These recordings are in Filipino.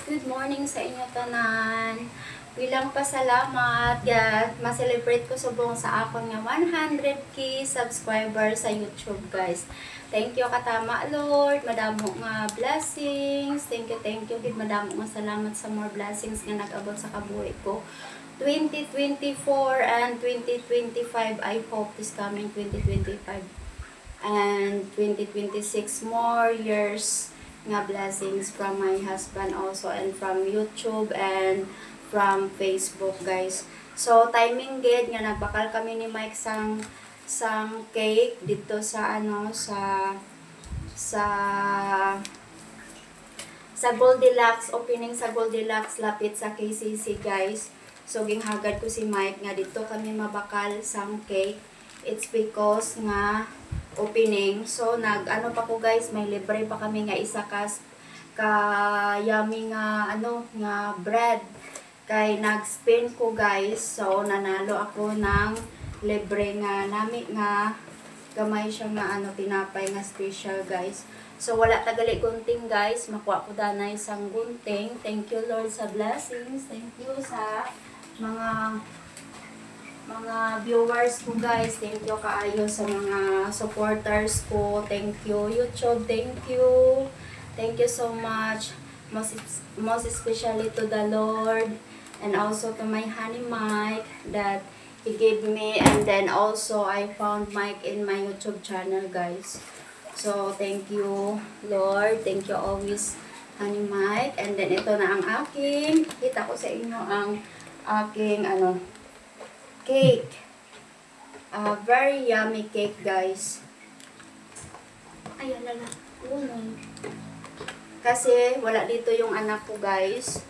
Good morning sa inyo tanan. Bilang pasalamat, ma-celebrate ko subong sa akon nga 100k subscriber sa YouTube, guys. Thank you katama, Lord. Madamo nga blessings. Thank you, gid madamo nga salamat sa more blessings nga nag-abot sa kabuhi ko. 2024 and 2025, I hope this coming 2025 and 2026 more years nga blessings from my husband also, and from YouTube and from Facebook, guys. So timing gid nga nagbakal kami ni Mike sang cake dito sa sa Goldilocks, opening sa Goldilocks lapit sa KCC, guys. So ginghagad ko si Mike nga dito kami mabakal sang cake. It's because nga opening. So nag-ano pa ko, guys, may libre pa kami nga isa ka yummy nga nga bread. Kay nag-spin ko, guys. So nanalo ako ng libre nga nami nga gamay siya nga tinapay nga special, guys. So wala tagali gunting, guys. Makuha ko danay sang gunting. Thank you, Lord, sa blessings. Thank you sa mga viewers ko, guys. Thank you kaayo sa mga supporters ko. Thank you, YouTube. Thank you. Thank you so much. Most especially to the Lord, and also to my honey Mike that he gave me, and then also I found Mike in my YouTube channel, guys. So thank you, Lord. Thank you always, honey Mike. And then ito na ang aking, kita ko sa inyo ang aking cake. Very yummy cake, guys. Ay, alala. Kasi wala dito yung anak ko, guys.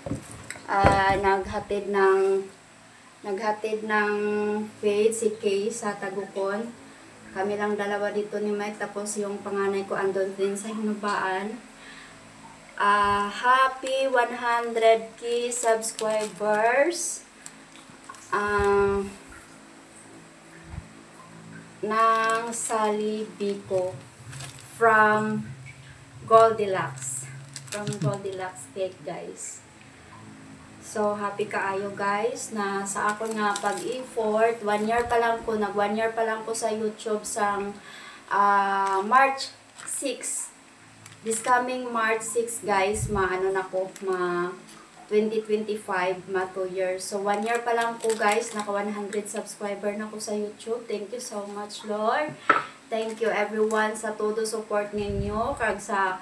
Naghatid ng faith si Kay sa Tagukon. Kami lang dalawa dito ni Mike, tapos yung panganay ko andun din sa Hinubaan. Happy 100k subscribers ng Sally Biko from Goldilocks cake, guys. So happy kaayo, guys, na sa ako nga pag-effort. 1 year pa lang ko, nag 1 year pa lang ko sa YouTube sang March 6. This coming March 6, guys, na ko, 2025, 2 years. So 1 year pa lang ko, guys, naka 100 subscriber na ko sa YouTube. Thank you so much, Lord. Thank you everyone sa todo support ninyo, kag sa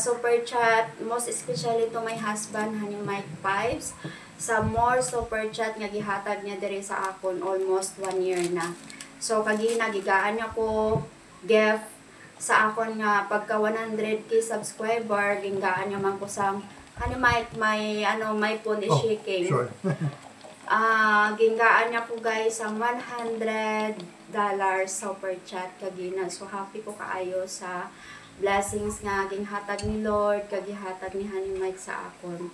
super chat, most especially to my husband, honey Mike Pipes, sa more super chat nga gihatag niya diri sa akon almost 1 year na. So kagi nagigaan niya ko gift sa akon nga pagka 100k subscriber, gingaan niya man ko sang honey Mike, my phone is shaking. Sure. Gingaan niya po, guys, ang $100 super chat kagina. So happy ko kaayo sa blessings nga ginhatag ni Lord, kagihatag ni honey Mike sa akon.